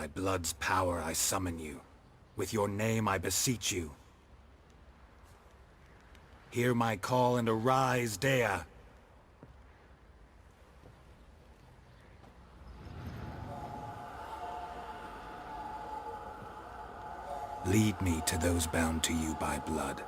By blood's power I summon you. With your name I beseech you. Hear my call and arise, Dea. Lead me to those bound to you by blood.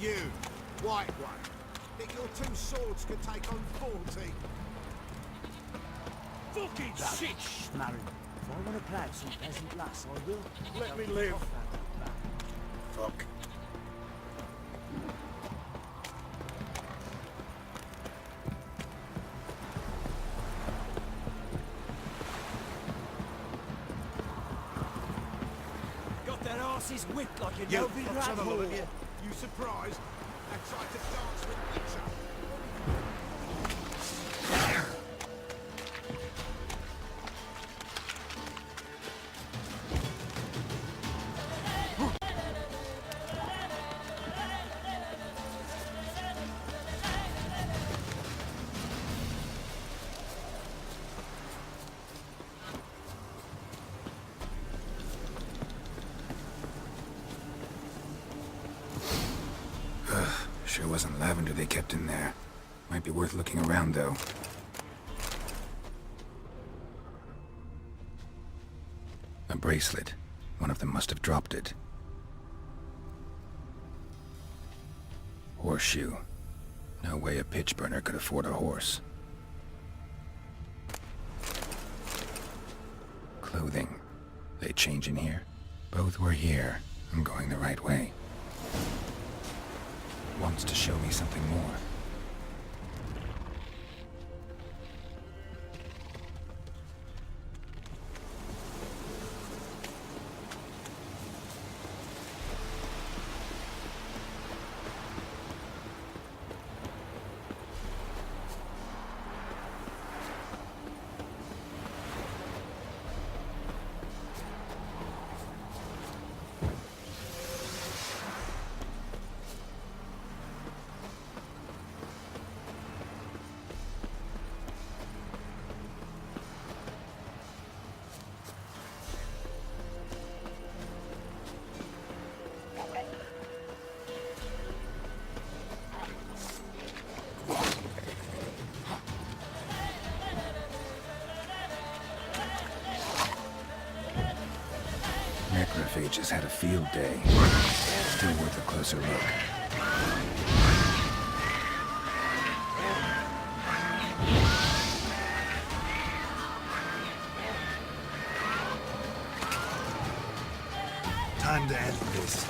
You, white one, think your two swords could take on 40? Fucking shit! Marin, if I want to play some peasant lass, I will. Let me live. Fuck. Got their asses whipped like a You, Novi I'll tell them rat of you. You surprised? And tried to dance with Witcher. Sure wasn't lavender they kept in there. Might be worth looking around, though. A bracelet. One of them must have dropped it. Horseshoe. No way a pitch burner could afford a horse. Clothing. They change in here? Both were here. I'm going the right way. Wants to show me something more. Necrophages had a field day. Still worth a closer look. Time to end this.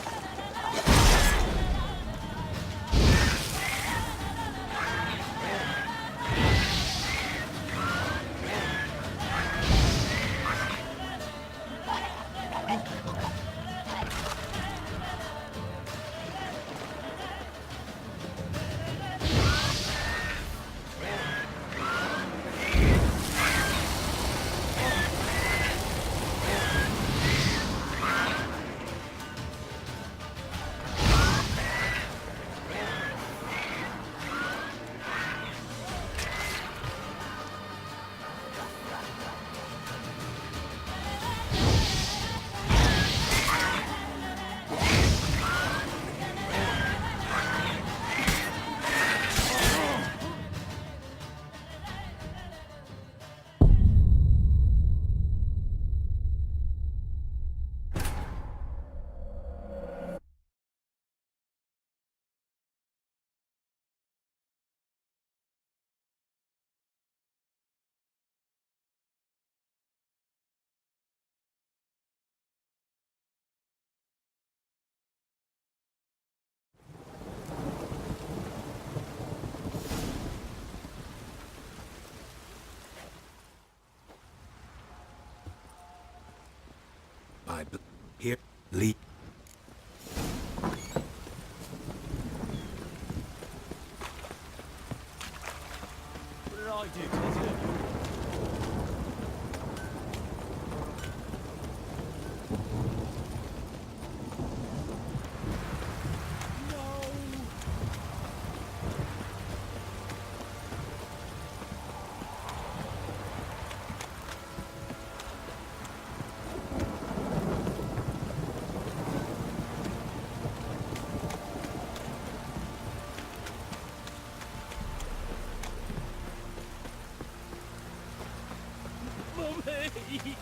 Here, Lee. What did I do to deserve you? Mummy!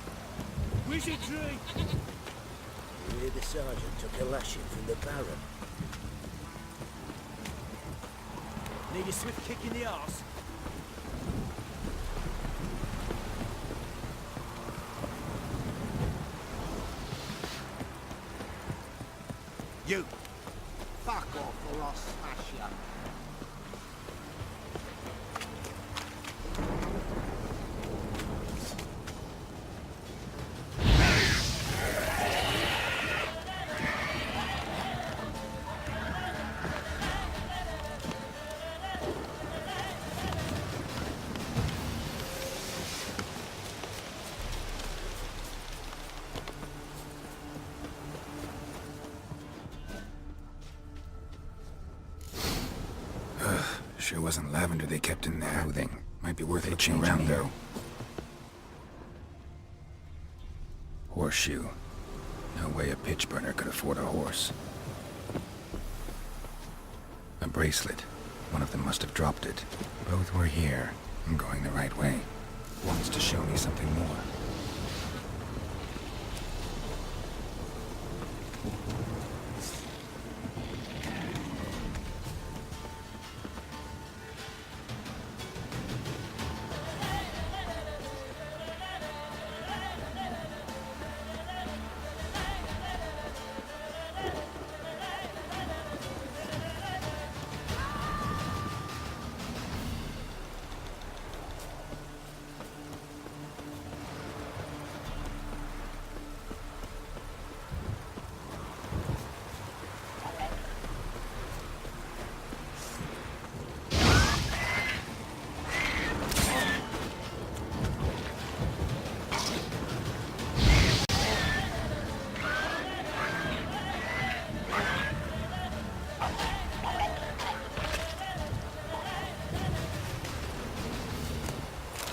Wizardry! You hear the sergeant took a lashing from the Baron. Need a swift kick in the arse? You! Fuck off or I'll smash you. Sure wasn't lavender they kept in there. Clothing. Might be worth looking around, though. Horseshoe. No way a pitch burner could afford a horse. A bracelet. One of them must have dropped it. Both were here. I'm going the right way. Wants to show me something more.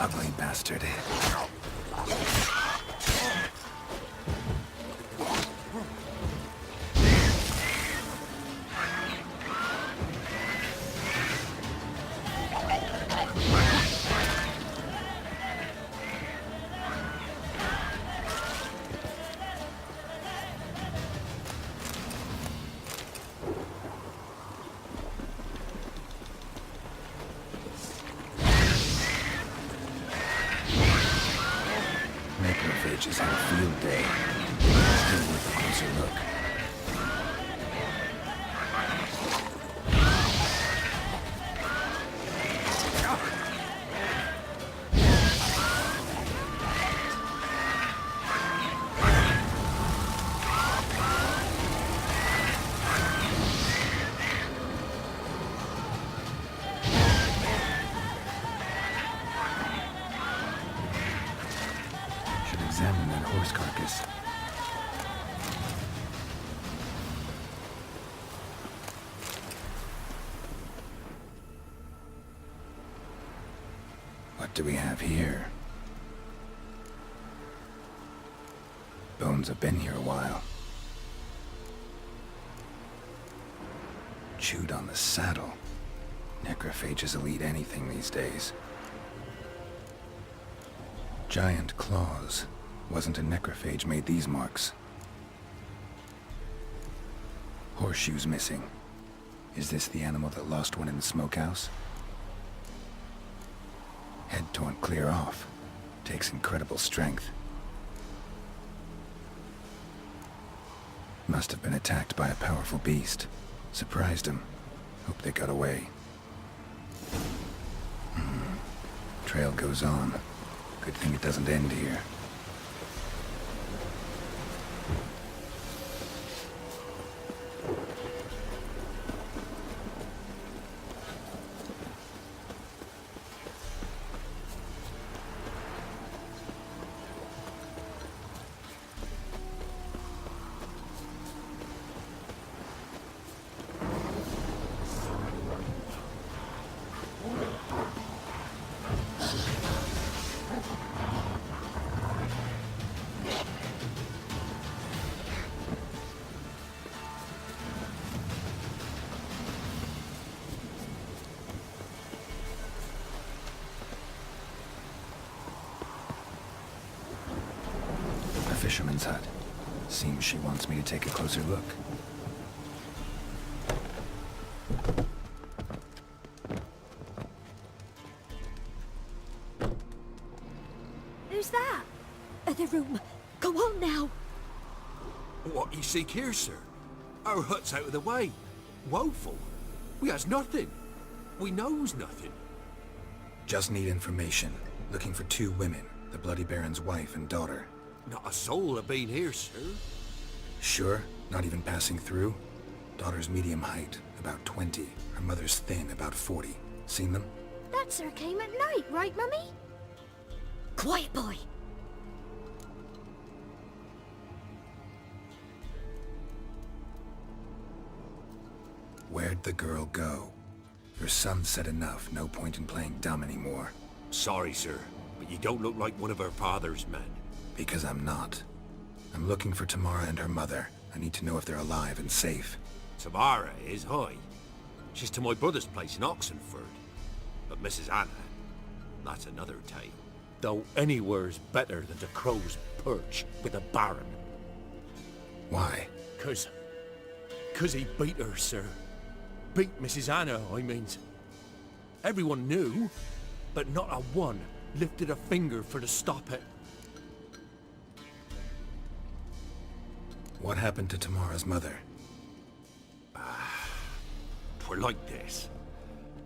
Ugly bastard. Necrophages had a field day. Still worth a closer look. Should examine that horse carcass. What do we have here? Bones have been here a while. Chewed on the saddle. Necrophages will eat anything these days. Giant claws. Wasn't a necrophage made these marks. Horseshoes missing. Is this the animal that lost one in the smokehouse? Head torn clear off. Takes incredible strength. Must have been attacked by a powerful beast. Surprised him. Hope they got away. Trail goes on. Good thing it doesn't end here. fisherman's hut. Seems she wants me to take a closer look. Who's that? The room. Go on now. What you seek here, sir? Our hut's out of the way. Woeful. We has nothing. We knows nothing. Just need information. Looking for 2 women, the Bloody Baron's wife and daughter. Not a soul have been here, sir. Sure? Not even passing through? Daughter's medium height, about 20. Her mother's thin, about 40. Seen them? That sir came at night, right, Mummy? Quiet, boy. Where'd the girl go? Your son said enough, no point in playing dumb anymore. Sorry, sir, but you don't look like one of her father's men. Because I'm not. I'm looking for Tamara and her mother. I need to know if they're alive and safe. Tamara is, aye. She's to my brother's place in Oxenford. But Mrs. Anna, that's another tale. Though anywhere's better than the Crow's Perch with a Baron. Why? Cause he beat her, sir. Beat Mrs. Anna, I means. Everyone knew, but not a one lifted a finger for to stop it. What happened to Tamara's mother? Twere like this.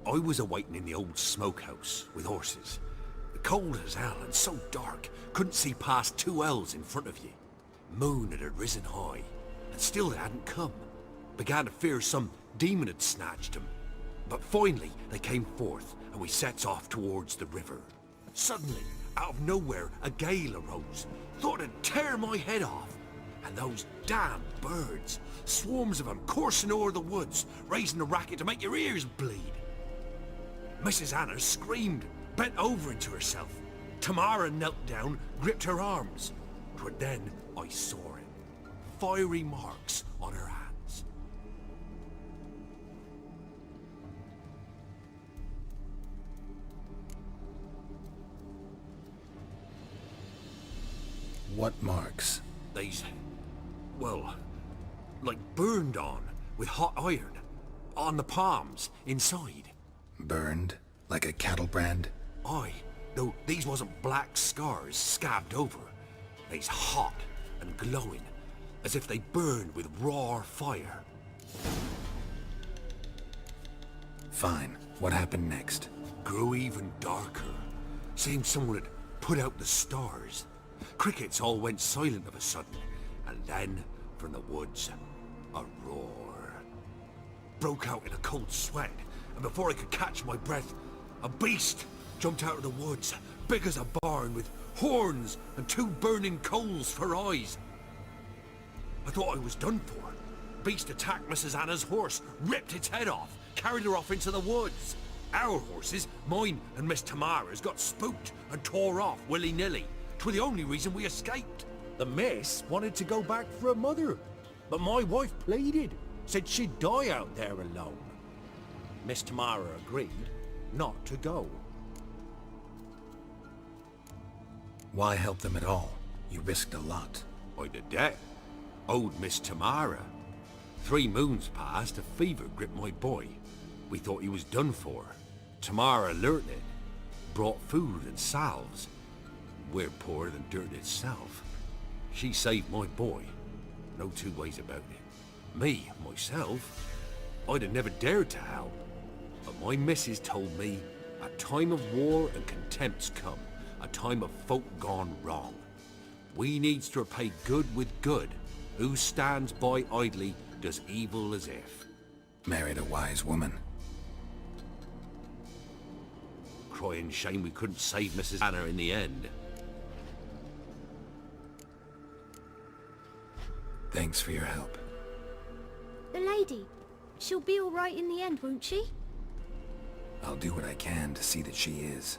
I was awaiting in the old smokehouse with horses. Cold as hell and so dark, couldn't see past 2 ells in front of you. Moon had risen high, and still they hadn't come. Began to fear some demon had snatched them. But finally, they came forth, and we sets off towards the river. Suddenly, out of nowhere, a gale arose. Thought it'd tear my head off. And those damn birds, swarms of them coursing o'er the woods, raising a racket to make your ears bleed. Mrs. Anna screamed, bent over into herself. Tamara knelt down, gripped her arms. 'Twere then I saw it. Fiery marks on her hands. What marks? They's, well, like burned on with hot iron. On the palms, inside. Burned? Like a cattle brand? Aye, though these wasn't black scars scabbed over. They's hot and glowing, as if they burned with raw fire. Fine. What happened next? Grew even darker. Seemed someone had put out the stars. Crickets all went silent of a sudden, and then, from the woods, a roar. Broke out in a cold sweat, and before I could catch my breath, a beast jumped out of the woods, big as a barn, with horns and 2 burning coals for eyes. I thought I was done for. Beast attacked Mrs. Anna's horse, ripped its head off, carried her off into the woods. Our horses, mine and Miss Tamara's, got spooked and tore off willy-nilly. 'Twere the only reason we escaped. The miss wanted to go back for her mother, but my wife pleaded, said she'd die out there alone. Miss Tamara agreed not to go. Why help them at all? You risked a lot. I'd a debt. Owed Miss Tamara. 3 moons passed, a fever gripped my boy. We thought he was done for. Tamara learnt it. Brought food and salves. We're poorer than dirt itself. She saved my boy. No 2 ways about it. Me, myself, I'd have never dared to help. But my missus told me a time of war and contempt's come. A time of folk gone wrong. We needs to repay good with good. Who stands by idly does evil as if. Married a wise woman. Crying shame we couldn't save Mrs. Anna in the end. Thanks for your help. The lady. She'll be all right in the end, won't she? I'll do what I can to see that she is.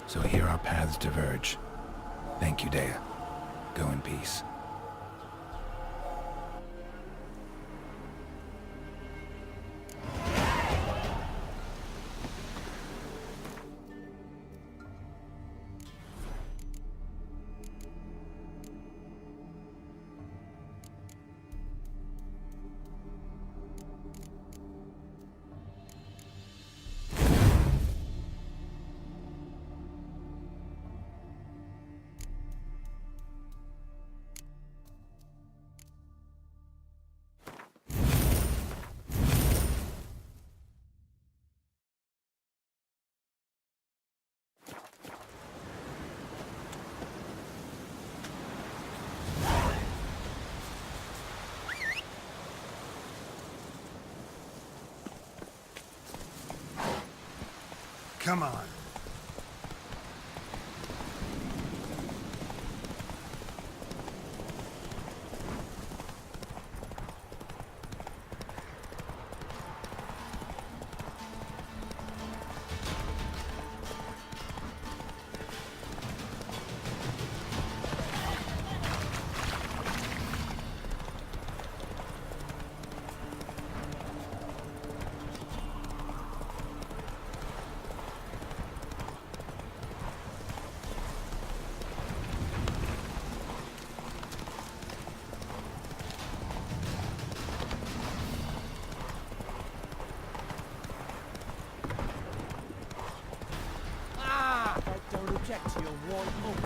So here our paths diverge. Thank you, Dea. Go in peace. Come on. I don't object to your warm up.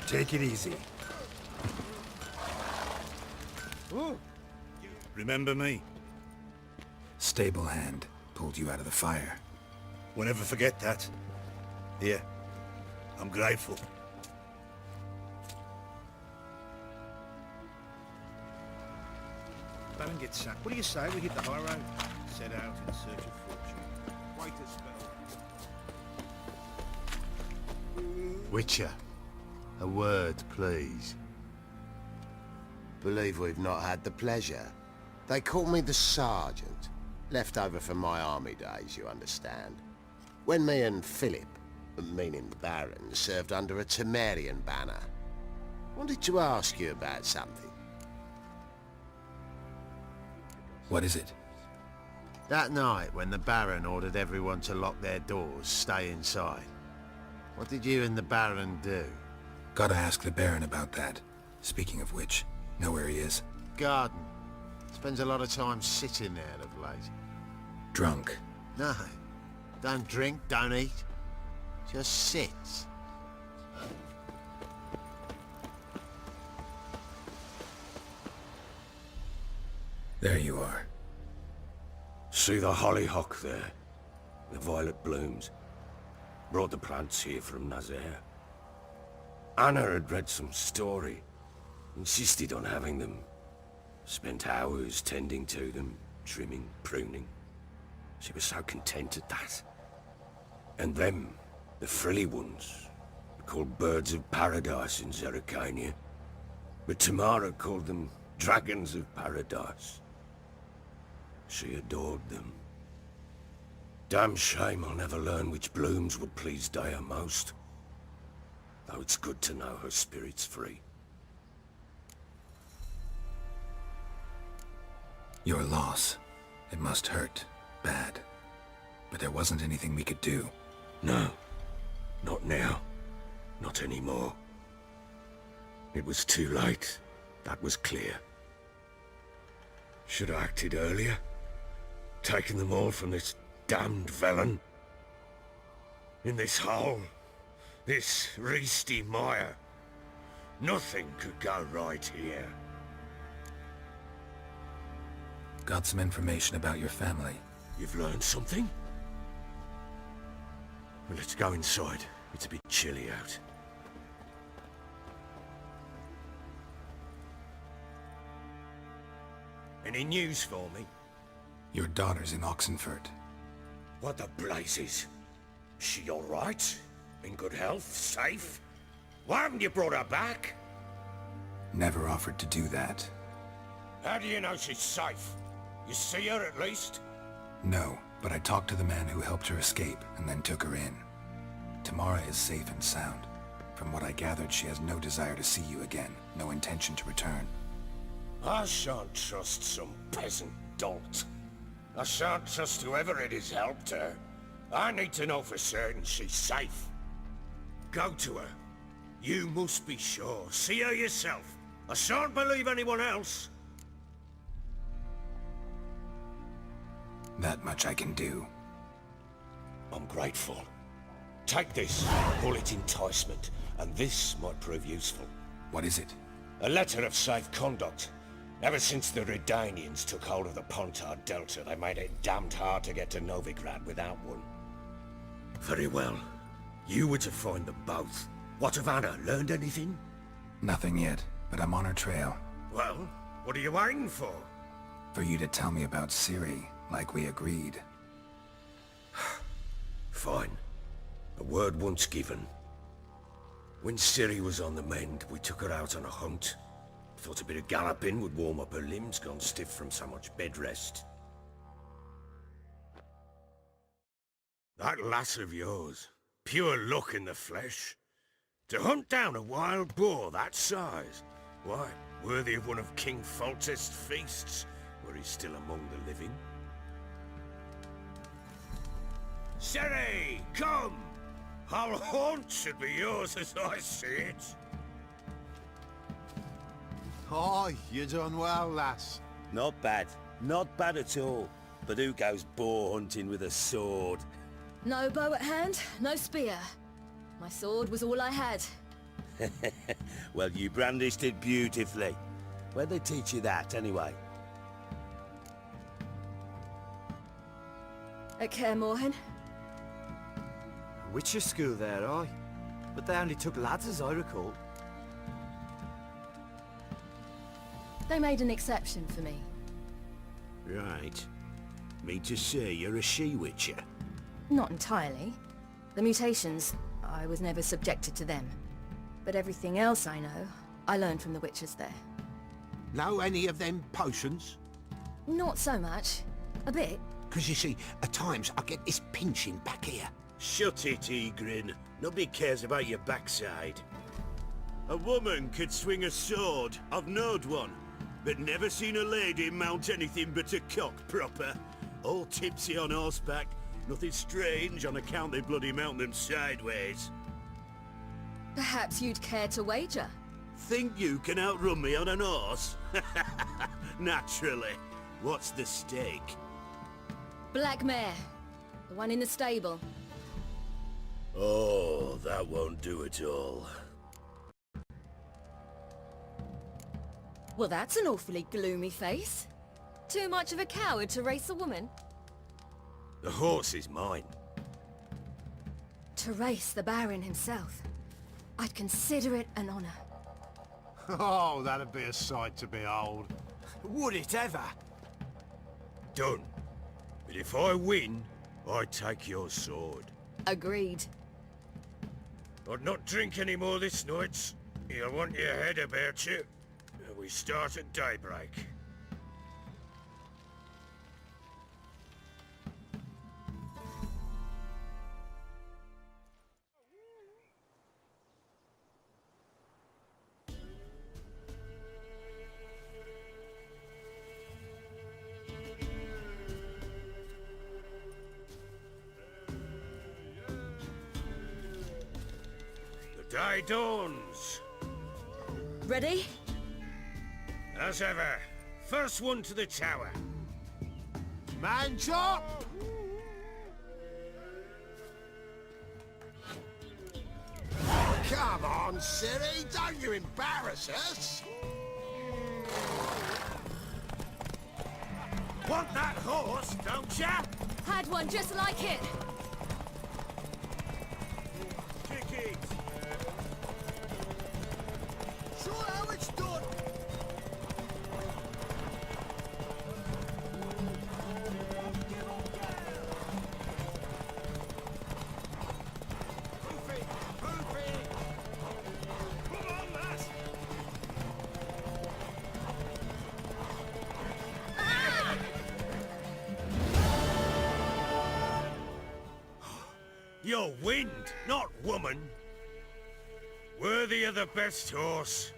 Take it easy. Remember me? Stable hand pulled you out of the fire. Won't ever forget that. Here, I'm grateful. Baron gets sacked. What do you say we hit the high road? Set out in search of fortune. Wait a spell. Witcher, a word, please. Believe we've not had the pleasure. They call me the Sergeant. Left over from my army days, you understand. When me and Philip, meaning the Baron, served under a Temerian banner. Wanted to ask you about something. What is it? That night when the Baron ordered everyone to lock their doors, stay inside. What did you and the Baron do? Gotta ask the Baron about that. Speaking of which, know where he is? Garden. Spends a lot of time sitting there of late. Drunk. No. Don't drink, don't eat. Just sits. There you are. See the hollyhock there? The violet blooms. Brought the plants here from Nazaire. Anna had read some story. Insisted on having them. Spent hours tending to them, trimming, pruning. She was so content at that. And them, the frilly ones, were called birds of paradise in Zerrikania. But Tamara called them dragons of paradise. She adored them. Damn shame I'll never learn which blooms would please Dea most. Though it's good to know her spirit's free. Your loss. It must hurt. Bad. But there wasn't anything we could do. No. Not now. Not anymore. It was too late. That was clear. Should have acted earlier. Taken them all from this damned Velen. In this hole. This reesty mire. Nothing could go right here. Got some information about your family. You've learned something? Well, let's go inside. It's a bit chilly out. Any news for me? Your daughter's in Oxenfurt. What the blazes? She all right? In good health? Safe? Why haven't you brought her back? Never offered to do that. How do you know she's safe? You see her at least? No, but I talked to the man who helped her escape and then took her in. Tamara is safe and sound. From what I gathered, she has no desire to see you again, no intention to return. I shan't trust some peasant dolt. I shan't trust whoever it is helped her. I need to know for certain she's safe. Go to her. You must be sure. See her yourself. I shan't believe anyone else. That much I can do. I'm grateful. Take this. Call it enticement, and this might prove useful. What is it? A letter of safe conduct. Ever since the Redanians took hold of the Pontar Delta, they made it damned hard to get to Novigrad without one. Very well. You were to find them both. What of Anna? Learned anything? Nothing yet, but I'm on her trail. Well, what are you waiting for? For you to tell me about Ciri, like we agreed. Fine. A word once given. When Ciri was on the mend, we took her out on a hunt. Thought a bit of galloping would warm up her limbs, gone stiff from so much bed rest. That lass of yours, pure luck in the flesh. To hunt down a wild boar that size, why, worthy of one of King Foltest's feasts, where he's still among the living. Ciri, come! Our haunt should be yours as I see it. Oh, you done well, lass. Not bad. Not bad at all. But who goes boar hunting with a sword? No bow at hand, no spear. My sword was all I had. Well, you brandished it beautifully. Where'd they teach you that, anyway? At Kaer Morhen. Witcher school there, aye. But they only took lads as I recall. They made an exception for me. Right. Mean to say you're a she-witcher? Not entirely. The mutations, I was never subjected to them. But everything else I know, I learned from the witches there. Know any of them potions? Not so much. A bit. Because you see, at times I get this pinching back here. Shut it, Egrin. Nobody cares about your backside. A woman could swing a sword. I've knowed one. But never seen a lady mount anything but a cock proper. All tipsy on horseback. Nothing strange on account they bloody mount them sideways. Perhaps you'd care to wager? Think you can outrun me on an horse? Naturally. What's the stake? Black mare. The one in the stable. Oh, that won't do at all. Well, that's an awfully gloomy face. Too much of a coward to race a woman? The horse is mine. To race the Baron himself. I'd consider it an honor. Oh, that'd be a sight to behold. Would it ever? Done. But if I win, I take your sword. Agreed. I'd not drink any more this night. You'll want your head about you. We start at daybreak. The day dawns. Ready? As ever, first one to the tower. Man chop! Come on, Ciri, don't you embarrass us! Want that horse, don't ya? Had one just like it. Kick it. Show how it's done. Proof it. Proof it. Come on, lass. You're wind, not woman. Worthy of the best horse.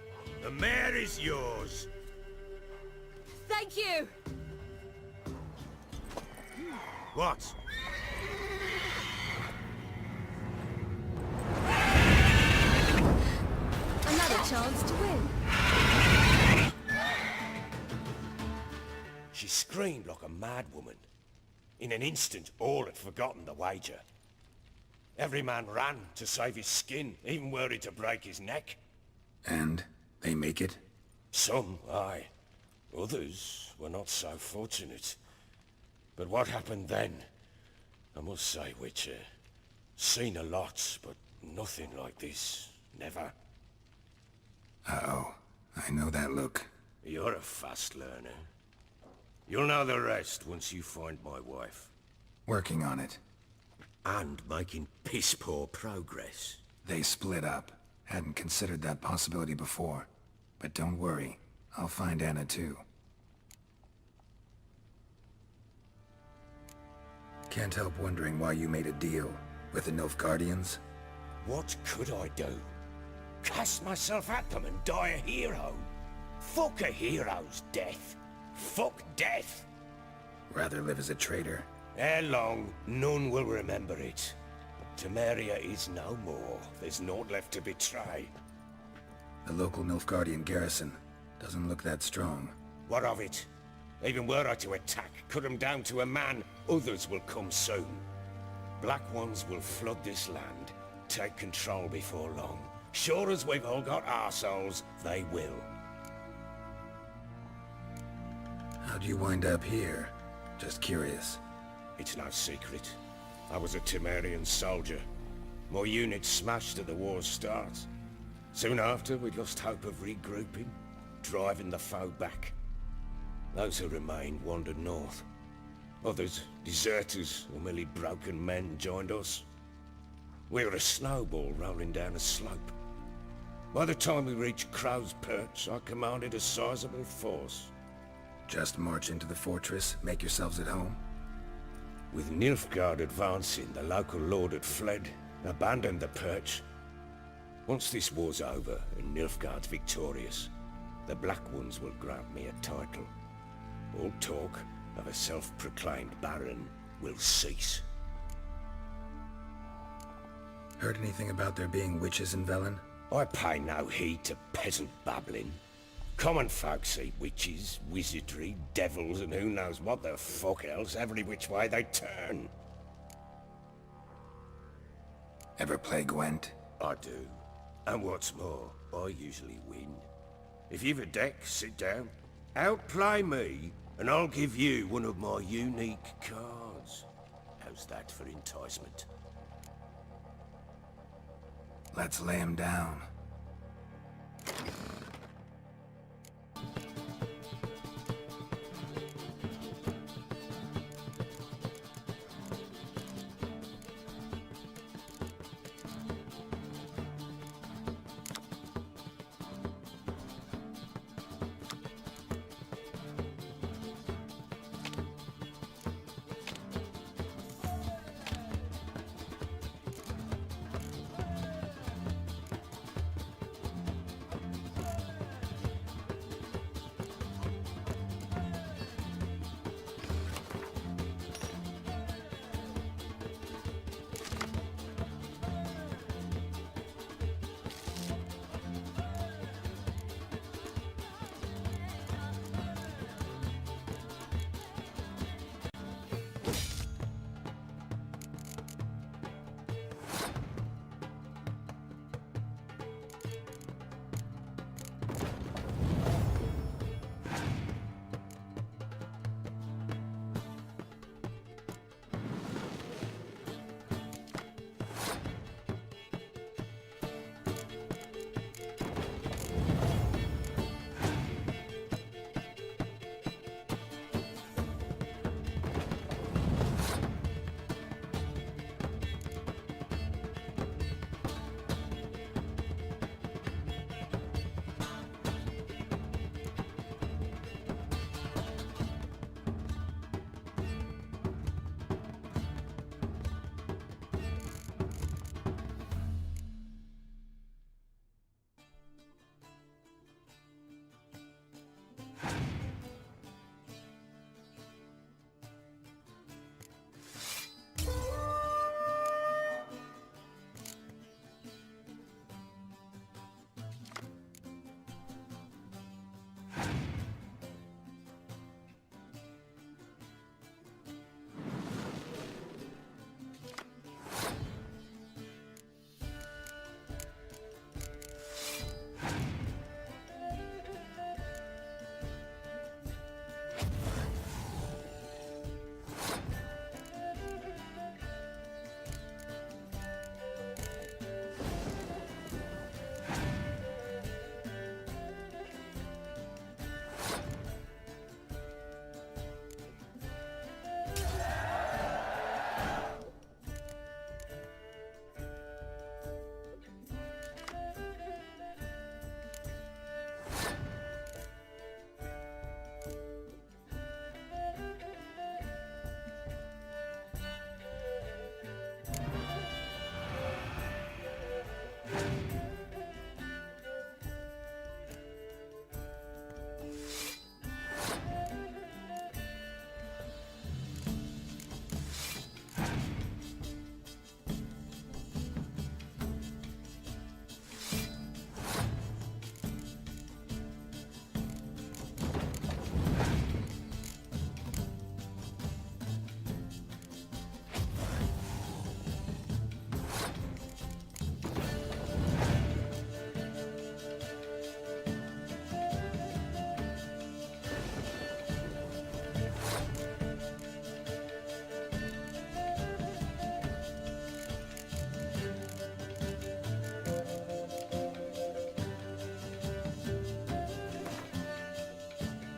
The mare is yours. Thank you. What? Another chance to win. She screamed like a mad woman. In an instant, all had forgotten the wager. Every man ran to save his skin, even were he to break his neck. And? They make it? Some, aye. Others were not so fortunate. But what happened then? I must say, Witcher, seen a lot, but nothing like this. Never. Uh-oh. I know that look. You're a fast learner. You'll know the rest once you find my wife. Working on it. And making piss-poor progress. They split up. Hadn't considered that possibility before. But don't worry. I'll find Anna too. Can't help wondering why you made a deal with the Nilfgaardians. What could I do? Cast myself at them and die a hero? Fuck a hero's death. Fuck death. Rather live as a traitor. Ere long, none will remember it. Temeria is no more. There's naught left to betray. The local Nilfgaardian garrison doesn't look that strong. What of it? Even were I to attack, cut them down to a man, others will come soon. Black Ones will flood this land, take control before long. Sure as we've all got arseholes, they will. How'd you wind up here? Just curious. It's no secret. I was a Temerian soldier. My unit smashed at the war's start. Soon after, we'd lost hope of regrouping, driving the foe back. Those who remained wandered north. Others, deserters or merely broken men, joined us. We were a snowball rolling down a slope. By the time we reached Crow's Perch, I commanded a sizable force. Just march into the fortress, make yourselves at home? With Nilfgaard advancing, the local lord had fled, abandoned the Perch. Once this war's over and Nilfgaard's victorious, the Black Ones will grant me a title. All talk of a self-proclaimed Baron will cease. Heard anything about there being witches in Velen? I pay no heed to peasant babbling. Common folk see witches, wizardry, devils, and who knows what the fuck else every which way they turn. Ever play Gwent? I do. And what's more, I usually win. If you've a deck, sit down. Outplay me, and I'll give you one of my unique cards. How's that for enticement? Let's lay him down.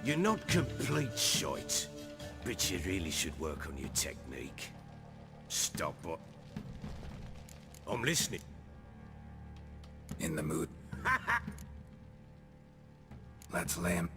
You're not complete shite, but you really should work on your technique. Stop what? I'm listening. In the mood. Let's lay him.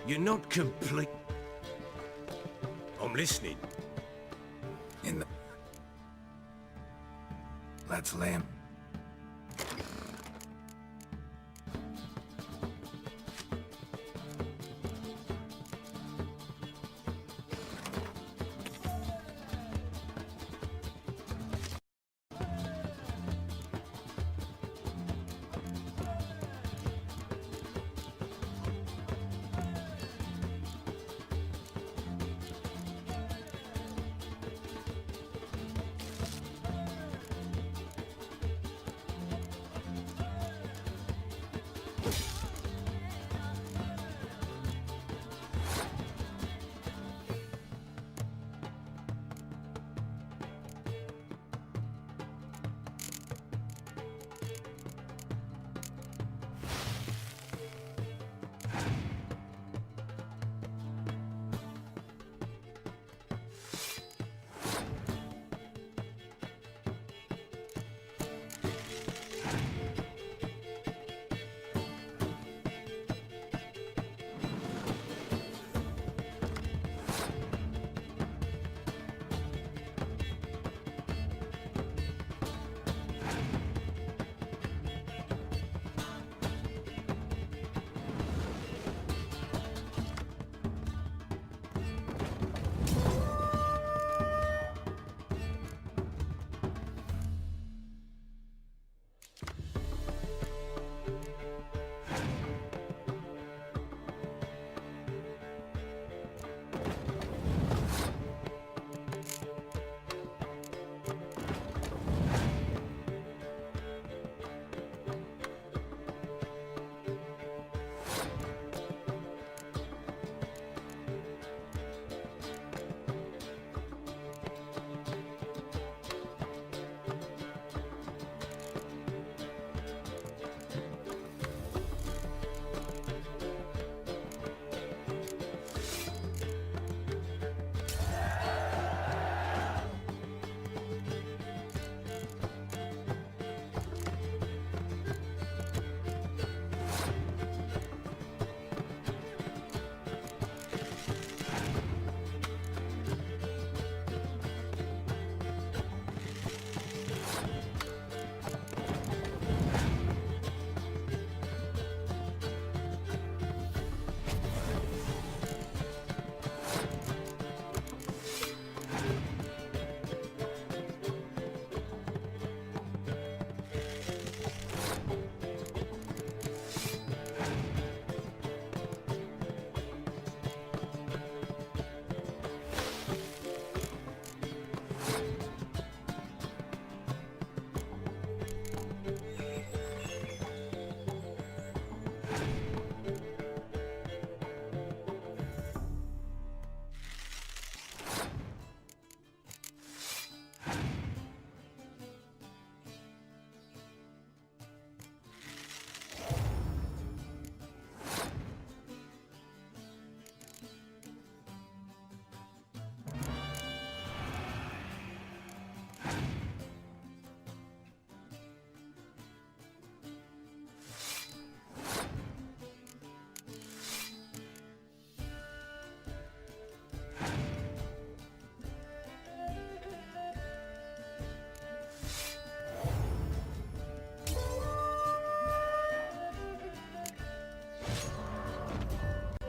You're not complete. I'm listening. In the... Let's lay him.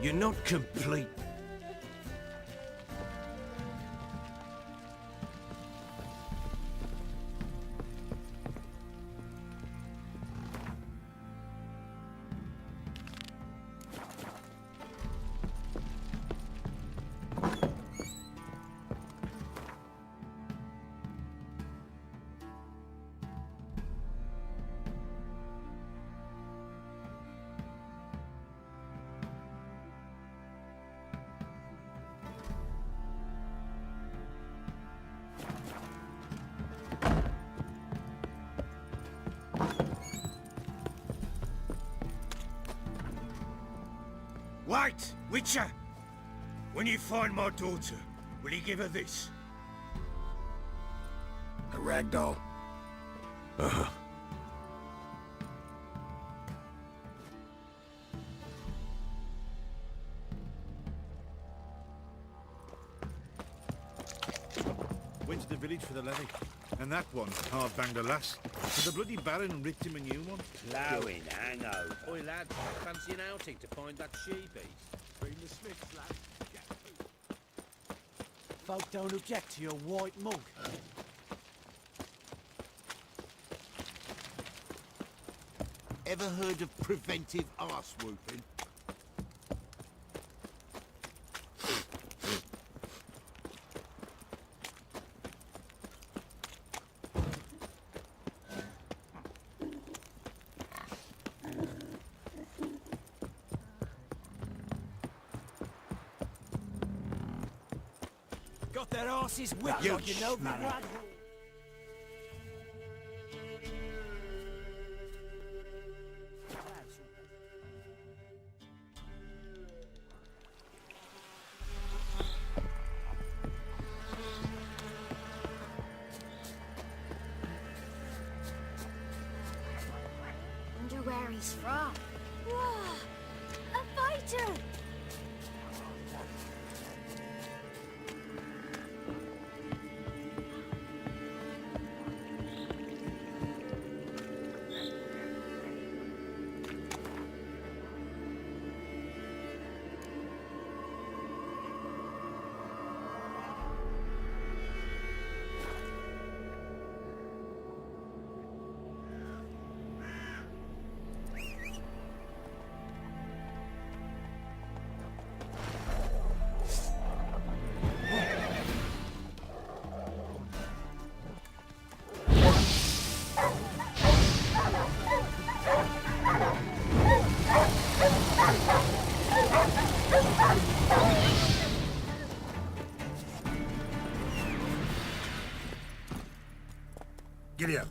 You're not complete. Wait, Witcher! When you find my daughter, will you give her this? A rag doll. Uh-huh. Went to the village for the levy. And that one hard banged a lass. So the bloody Baron ripped him a new one. Plowing hangover. Oi, lad, fancy an outing to find that she-beast? Bring the Smiths, lad. Folk don't object to your white mug. Ever heard of preventive arse whooping? Got their asses whipped You like you know, schmarrer. Wonder where he's from. Whoa! A fighter! Giddy up.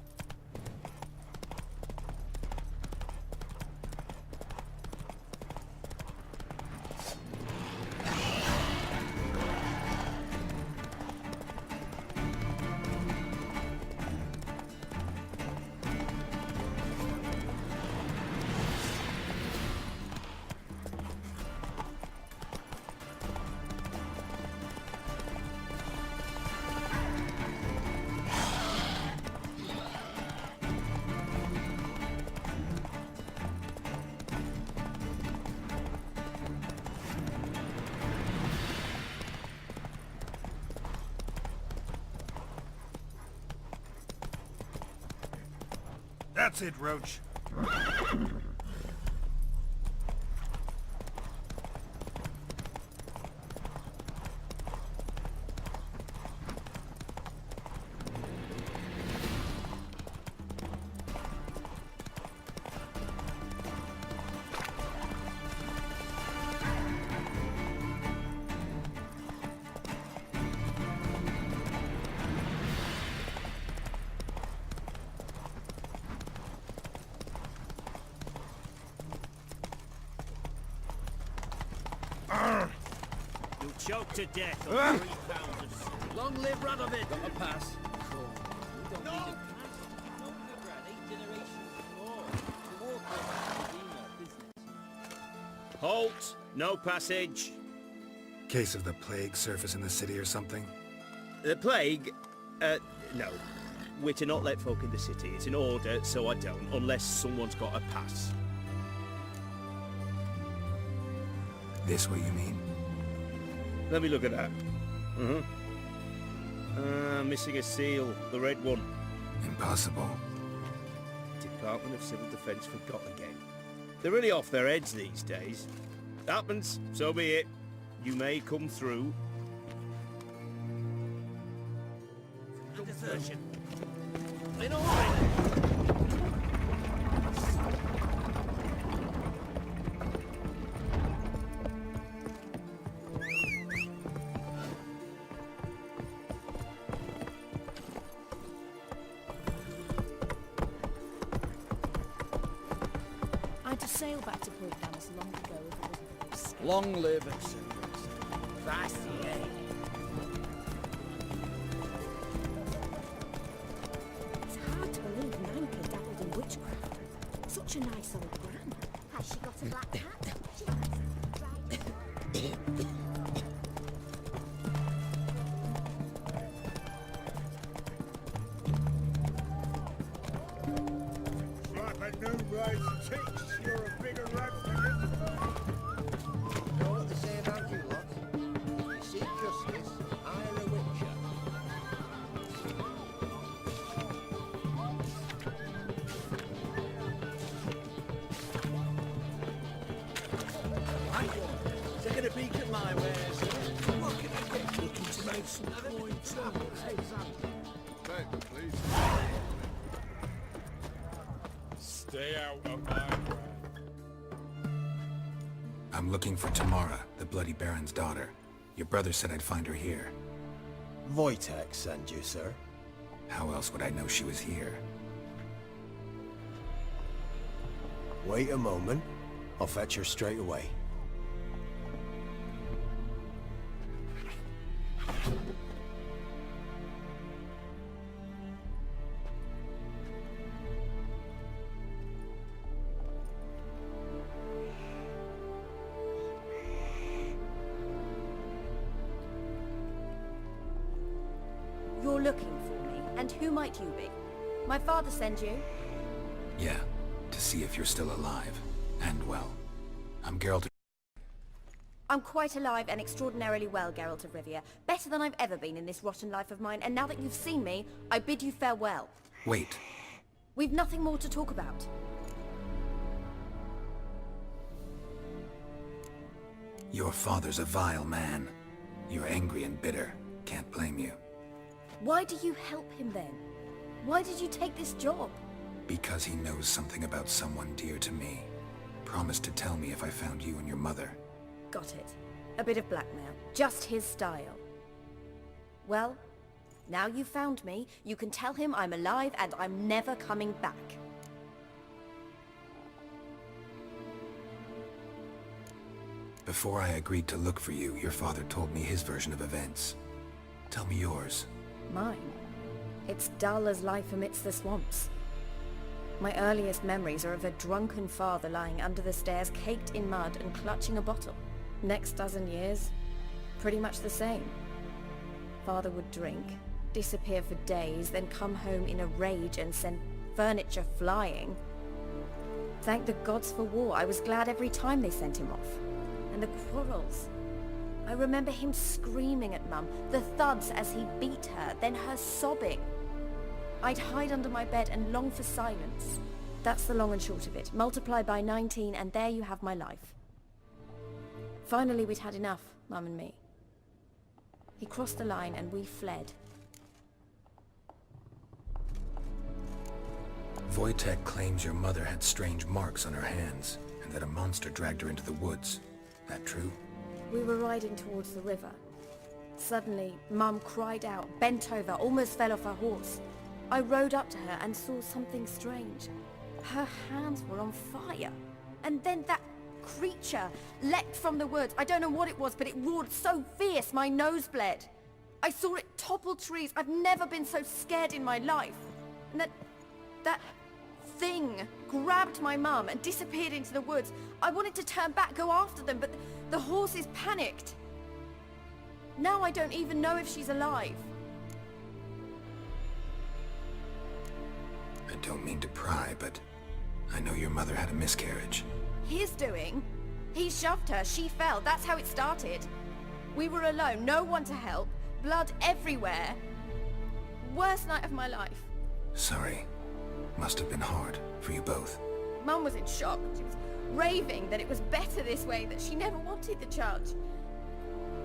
That's it, Roach. You'll choke to death on 3 pounds of soup. Long live Radovid! Got a pass. Halt! No passage. Case of the plague surface in the city or something? The plague? No. We're to not let folk in the city. It's an order, so I don't, unless someone's got a pass. This what you mean? Let me look at that. Missing a seal, the red one. Impossible. Department of Civil Defence forgot again. They're really off their heads these days. Happens, so be it. You may come through. Desertion. In all right. I had to sail back to Port Damas long ago if it wasn't for those scum. Long live Exodus. Vastier. It's hard to believe Nanka dabbled in witchcraft. Such a nice old grandma. Has she got a black cat? She has. Like a new blade ticks, you're a bigger rat than you know what they say about you lot? If you seek justice, hire a witcher. Taking a peek at my wares. What can I get? Looking to make some coin too. Stay out of my way. I'm looking for Tamara, the Bloody Baron's daughter. Your brother said I'd find her here. Wojtek sent you, sir. How else would I know she was here? Wait a moment. I'll fetch her straight away. You're looking for me, and who might you be? My father sent you? Yeah, to see if you're still alive. And well. I'm Geralt. I'm quite alive and extraordinarily well, Geralt of Rivia. Better than I've ever been in this rotten life of mine, and now that you've seen me, I bid you farewell. Wait. We've nothing more to talk about. Your father's a vile man. You're angry and bitter. Can't blame you. Why do you help him then? Why did you take this job? Because he knows something about someone dear to me. Promised to tell me if I found you and your mother. Got it. A bit of blackmail. Just his style. Well, now you've found me, you can tell him I'm alive and I'm never coming back. Before I agreed to look for you, your father told me his version of events. Tell me yours. Mine? It's dull as life amidst the swamps. My earliest memories are of a drunken father lying under the stairs, caked in mud and clutching a bottle. Next dozen years, pretty much the same. Father would drink, disappear for days, then come home in a rage and send furniture flying. Thank the gods for war. I was glad every time they sent him off. And the quarrels. I remember him screaming at Mum, the thuds as he beat her, then her sobbing. I'd hide under my bed and long for silence. That's the long and short of it. Multiply by 19 and there you have my life. Finally we'd had enough, Mum and me. He crossed the line and we fled. Wojtek claims your mother had strange marks on her hands, and that a monster dragged her into the woods. That true? We were riding towards the river. Suddenly, Mum cried out, bent over, almost fell off her horse. I rode up to her and saw something strange. Her hands were on fire. And then that creature leapt from the woods. I don't know what it was, but it roared so fierce my nose bled. I saw it topple trees. I've never been so scared in my life. And that thing grabbed my mum and disappeared into the woods. I wanted to turn back, go after them, but the horses panicked. Now I don't even know if she's alive. I don't mean to pry, but I know your mother had a miscarriage. His doing? He shoved her, she fell, that's how it started. We were alone, no one to help, blood everywhere. Worst night of my life. Sorry. Must have been hard for you both. Mum was in shock. She was raving that it was better this way, that she never wanted the charge.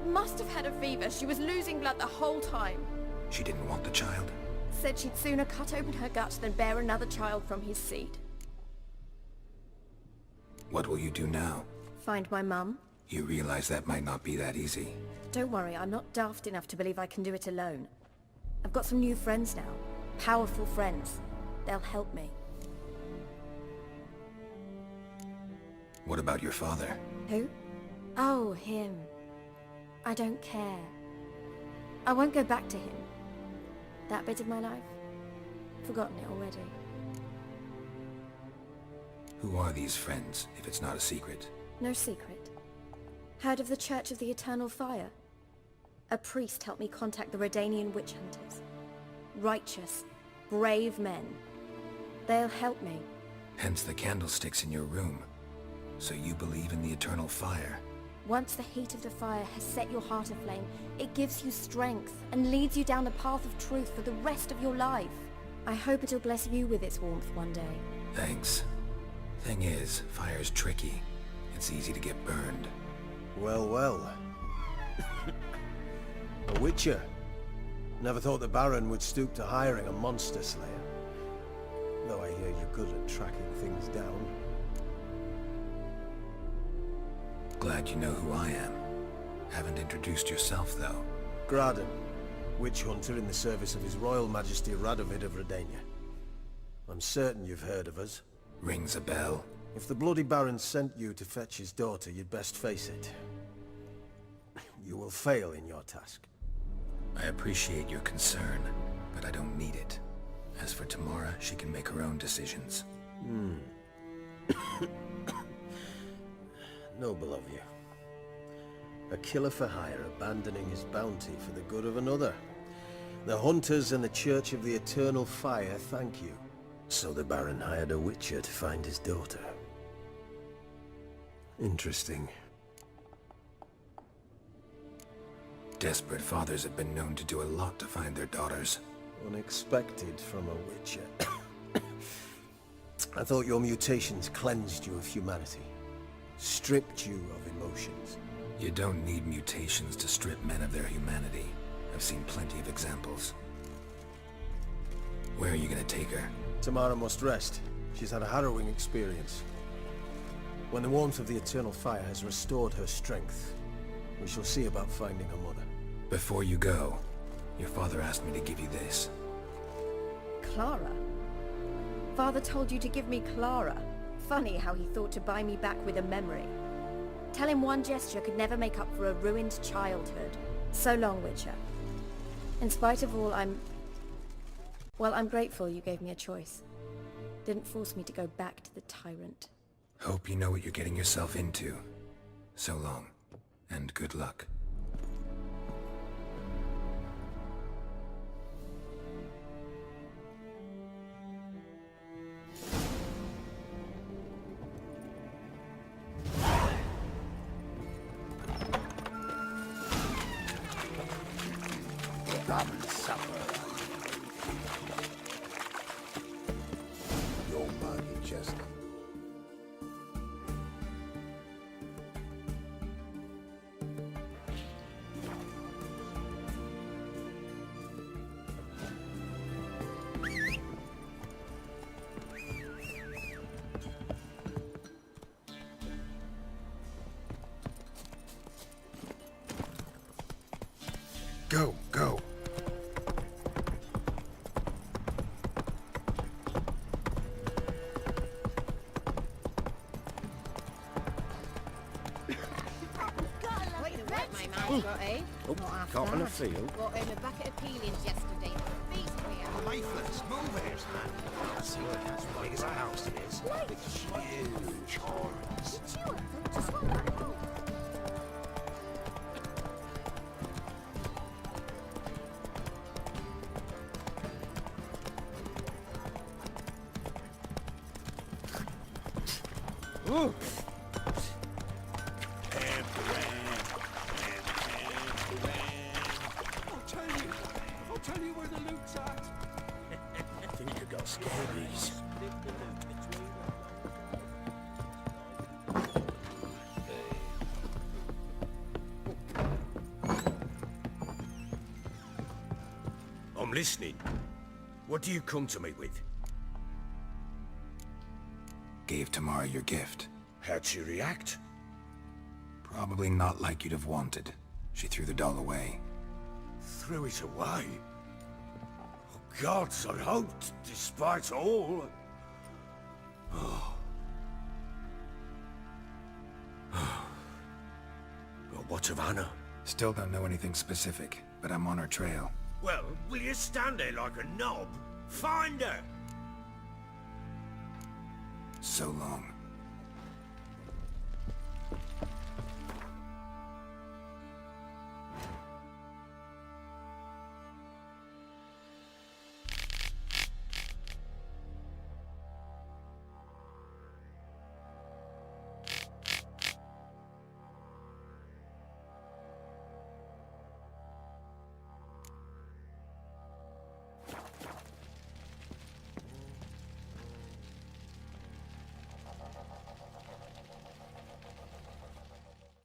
Must have had a fever. She was losing blood the whole time. She didn't want the child? Said she'd sooner cut open her gut than bear another child from his seed. What will you do now? Find my mum? You realize that might not be that easy. Don't worry, I'm not daft enough to believe I can do it alone. I've got some new friends now. Powerful friends. They'll help me. What about your father? Who? Oh, him. I don't care. I won't go back to him. That bit of my life? Forgotten it already. Who are these friends, if it's not a secret? No secret. Heard of the Church of the Eternal Fire? A priest helped me contact the Redanian witch hunters. Righteous, brave men. They'll help me. Hence the candlesticks in your room. So you believe in the eternal fire? Once the heat of the fire has set your heart aflame, it gives you strength and leads you down the path of truth for the rest of your life. I hope it'll bless you with its warmth one day. Thanks. Thing is, fire's tricky. It's easy to get burned. Well, well. A witcher. Never thought the Baron would stoop to hiring a monster slayer. Though I hear you're good at tracking things down. Glad you know who I am. Haven't introduced yourself, though. Graden, witch hunter in the service of His Royal Majesty Radovid of Redania. I'm certain you've heard of us. Rings a bell. If the Bloody Baron sent you to fetch his daughter, you'd best face it. You will fail in your task. I appreciate your concern, but I don't need it. As for Tamara, she can make her own decisions. Noble of you. A killer for hire abandoning his bounty for the good of another. The hunters and the Church of the Eternal Fire thank you. So the Baron hired a witcher to find his daughter. Interesting. Desperate fathers have been known to do a lot to find their daughters. Unexpected from a witcher. I thought your mutations cleansed you of humanity. Stripped you of emotions. You don't need mutations to strip men of their humanity. I've seen plenty of examples. Where are you gonna take her? Tamara must rest. She's had a harrowing experience. When the warmth of the Eternal Fire has restored her strength, we shall see about finding her mother. Before you go, your father asked me to give you this. Clara? Father told you to give me Clara. Funny how he thought to buy me back with a memory. Tell him one gesture could never make up for a ruined childhood. So long, Witcher. In spite of all, I'm grateful you gave me a choice. Didn't force me to go back to the tyrant. Hope you know what you're getting yourself into. So long, and good luck. Robin supper. Your muggy Chester. Go, go. Caught in a field. Bought him a bucket of peelings yesterday. Beats me out. Lifeless, move it. I see as big as a house it is. With huge horns. Did you just want that hole? Scabies. I'm listening. What do you come to me with? Gave Tamara your gift. How'd she react? Probably not like you'd have wanted. She threw the doll away. Threw it away? Oh, gods, I hoped, despite all... Well, what of Anna? Still don't know anything specific, but I'm on her trail. Well, will you stand there like a knob? Find her! So long.